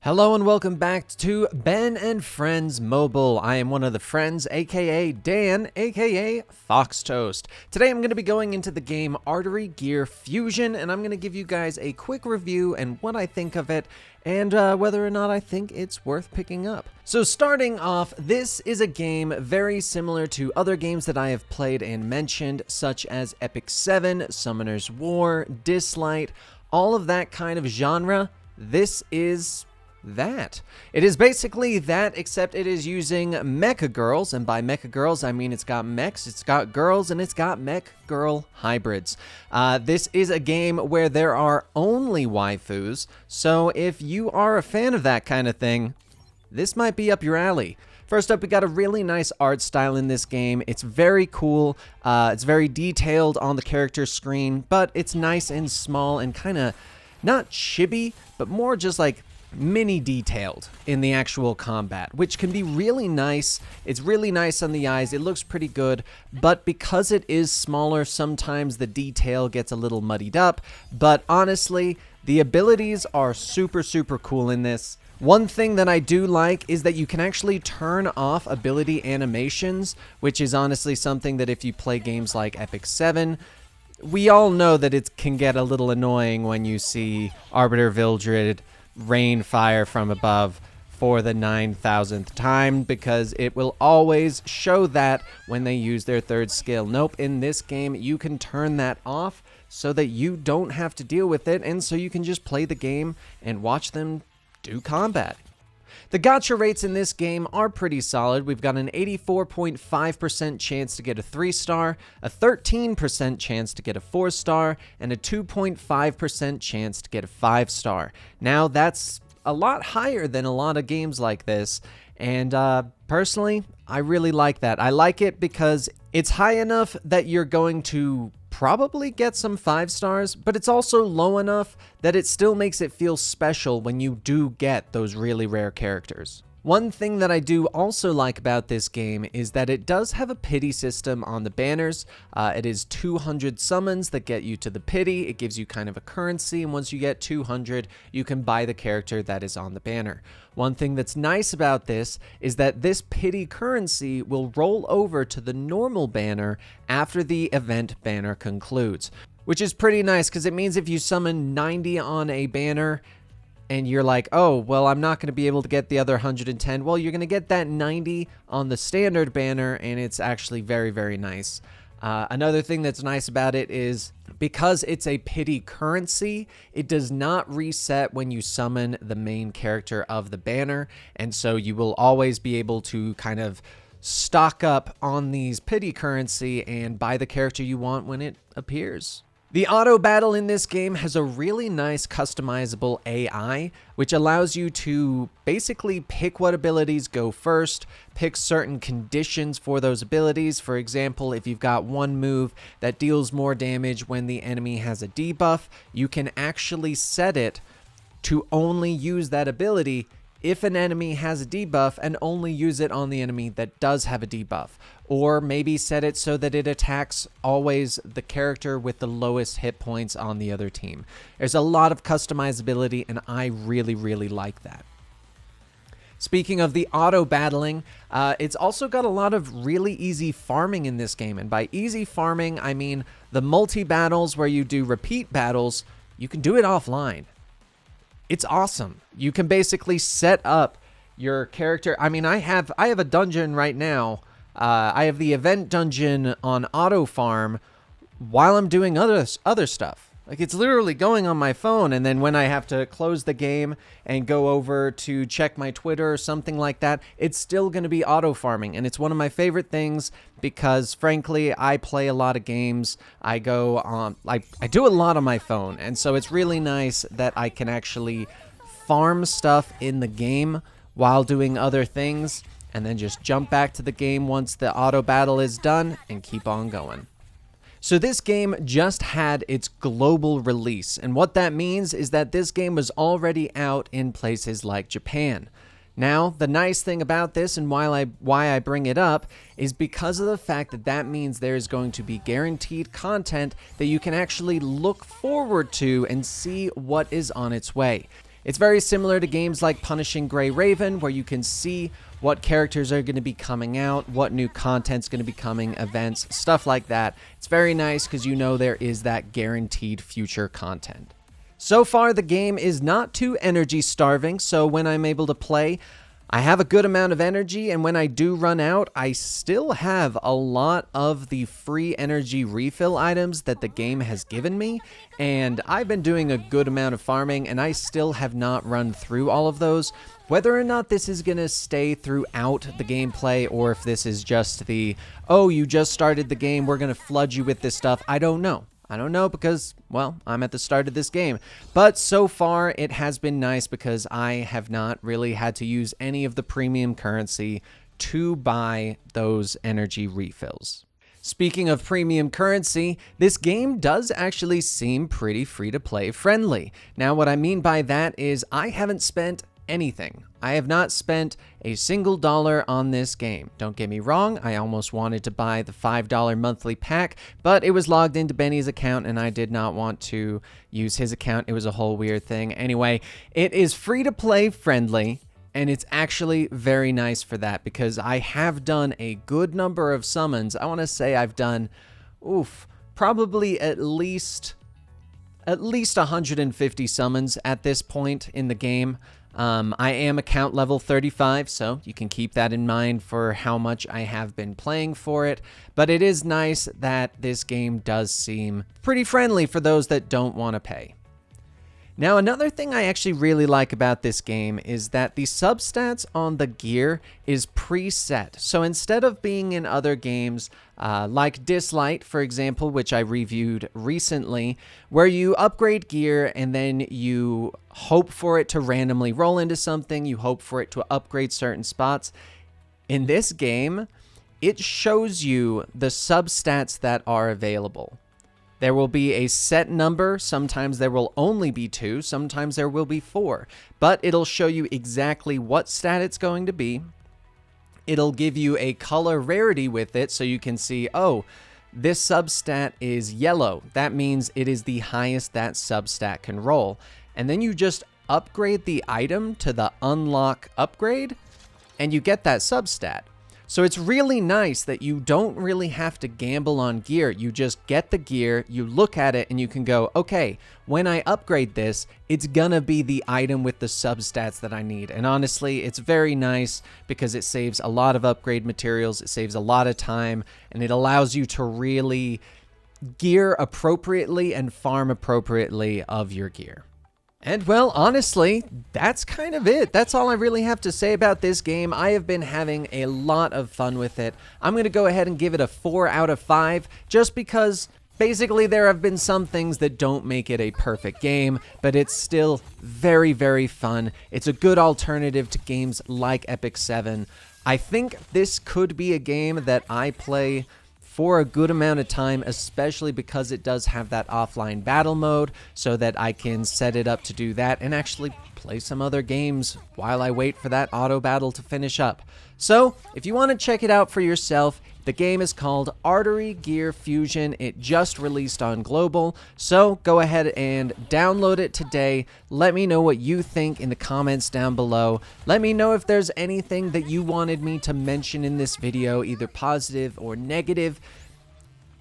Hello and welcome back to Ben and Friends Mobile. I am one of the friends, aka Dan, aka Fox Toast. Today I'm going to be going into the game Artery Gear Fusion, and I'm going to give you guys a quick review and what I think of it, and whether or not I think it's worth picking up. So starting off, this is a game very similar to other games that I have played and mentioned, such as Epic 7, Summoner's War, Dislight, all of that kind of genre. This is that. It is basically that, except it is using mecha girls, and by mecha girls I mean it's got mechs, it's got girls, and it's got mech girl hybrids. This is a game where there are only waifus, so if you are a fan of that kind of thing, this might be up your alley. First up, we got a really nice art style in this game. It's very cool. It's very detailed on the character screen, but it's nice and small and kind of not chibi, but more just like mini detailed in the actual combat, which can be really nice. It's really nice on the eyes. It looks pretty good, but because it is smaller, sometimes the detail gets a little muddied up. But honestly, the abilities are super cool in this. One thing that I do like is that you can actually turn off ability animations, which is honestly something that if you play games like Epic 7, we all know that it can get a little annoying when you see Arbiter Vildred rain fire from above for the 9,000th time, because it will always show that when they use their third skill. Nope, in this game you can turn that off so that you don't have to deal with it, and so you can just play the game and watch them do combat. The gacha rates in this game are pretty solid. We've got an 84.5% chance to get a 3-star, a 13% chance to get a 4-star, and a 2.5% chance to get a 5-star. Now, that's a lot higher than a lot of games like this, and personally, I really like that. I like it because it's high enough that you're going to probably get some 5 stars, but it's also low enough that it still makes it feel special when you do get those really rare characters. One thing that I do also like about this game is that it does have a pity system on the banners. It is 200 summons that get you to the pity. It gives you kind of a currency, and once you get 200, you can buy the character that is on the banner. One thing that's nice about this is that this pity currency will roll over to the normal banner after the event banner concludes, which is pretty nice because it means if you summon 90 on a banner, and you're like, oh, well, I'm not going to be able to get the other 110. Well, you're going to get that 90 on the standard banner, and it's actually very nice. Another thing that's nice about it is because it's a pity currency, it does not reset when you summon the main character of the banner, and so you will always be able to kind of stock up on these pity currency and buy the character you want when it appears. The auto battle in this game has a really nice customizable AI, which allows you to basically pick what abilities go first, pick certain conditions for those abilities. For example, if you've got one move that deals more damage when the enemy has a debuff, you can actually set it to only use that ability if an enemy has a debuff, and only use it on the enemy that does have a debuff. Or maybe set it so that it attacks always the character with the lowest hit points on the other team. There's a lot of customizability, and I really like that. Speaking of the auto battling, it's also got a lot of really easy farming in this game. And by easy farming, I mean the multi-battles where you do repeat battles, you can do it offline. It's awesome. You can basically set up your character. I mean, I have a dungeon right now. I have the event dungeon on auto farm while I'm doing other stuff. Like, it's literally going on my phone, and then when I have to close the game and go over to check my Twitter or something like that, it's still going to be auto farming. And it's one of my favorite things because, frankly, I play a lot of games. I go on, I do a lot on my phone, and so it's really nice that I can actually farm stuff in the game while doing other things, and then just jump back to the game once the auto battle is done and keep on going. So this game just had its global release, and what that means is that this game was already out in places like Japan. Now, the nice thing about this, and why I bring it up, is because of the fact that that means there is going to be guaranteed content that you can actually look forward to and see what is on its way. It's very similar to games like Punishing Gray Raven, where you can see what characters are going to be coming out, what new content's going to be coming, events, stuff like that. It's very nice because you know there is that guaranteed future content. So far, the game is not too energy starving, so when I'm able to play, I have a good amount of energy, and when I do run out, I still have a lot of the free energy refill items that the game has given me, and I've been doing a good amount of farming, and I still have not run through all of those. Whether or not this is going to stay throughout the gameplay, or if this is just the, oh, you just started the game, we're going to flood you with this stuff, I don't know. I don't know because, well, I'm at the start of this game. But so far, it has been nice because I have not really had to use any of the premium currency to buy those energy refills. Speaking of premium currency, this game does actually seem pretty free-to-play friendly. Now, what I mean by that is I haven't spent anything. I have not spent a single dollar on this game. Don't get me wrong, I almost wanted to buy the $5 monthly pack, but it was logged into Benny's account and I did not want to use his account. It was a whole weird thing. Anyway, it is free to play friendly, and it's actually very nice for that because I have done a good number of summons. I want to say I've done, probably at least 150 summons at this point in the game. I am account level 35, so you can keep that in mind for how much I have been playing for it, but it is nice that this game does seem pretty friendly for those that don't want to pay. Now, another thing I actually really like about this game is that the substats on the gear is preset. So instead of being in other games like Dislight, for example, which I reviewed recently, where you upgrade gear and then you hope for it to randomly roll into something, you hope for it to upgrade certain spots, in this game, it shows you the substats that are available. There will be a set number, sometimes there will only be 2, sometimes there will be 4, but it'll show you exactly what stat it's going to be. It'll give you a color rarity with it, so you can see, oh, this substat is yellow. That means it is the highest that substat can roll. And then you just upgrade the item to the unlock upgrade, and you get that substat. So it's really nice that you don't really have to gamble on gear. You just get the gear, you look at it, and you can go, okay, when I upgrade this, it's gonna be the item with the substats that I need. And honestly, it's very nice because it saves a lot of upgrade materials, it saves a lot of time, and it allows you to really gear appropriately and farm appropriately of your gear. And well, honestly, that's kind of it. That's all I really have to say about this game. I have been having a lot of fun with it. I'm going to go ahead and give it a 4 out of 5, just because basically there have been some things that don't make it a perfect game, but it's still very, very fun. It's a good alternative to games like Epic 7. I think this could be a game that I play for a good amount of time, especially because it does have that offline battle mode, so that I can set it up to do that and actually play some other games while I wait for that auto battle to finish up. So, if you want to check it out for yourself, the game is called Artery Gear Fusion. It just released on Global, so go ahead and download it today. Let me know what you think in the comments down below. Let me know if there's anything that you wanted me to mention in this video, either positive or negative.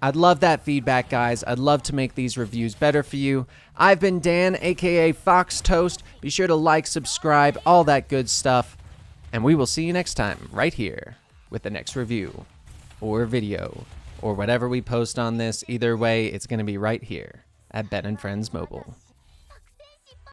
I'd love that feedback, guys. I'd love to make these reviews better for you. I've been Dan, aka Fox Toast. Be sure to like, subscribe, all that good stuff. And we will see you next time, right here, with the next review, or video, or whatever we post on this. Either way, it's going to be right here at Ben and Friends Mobile.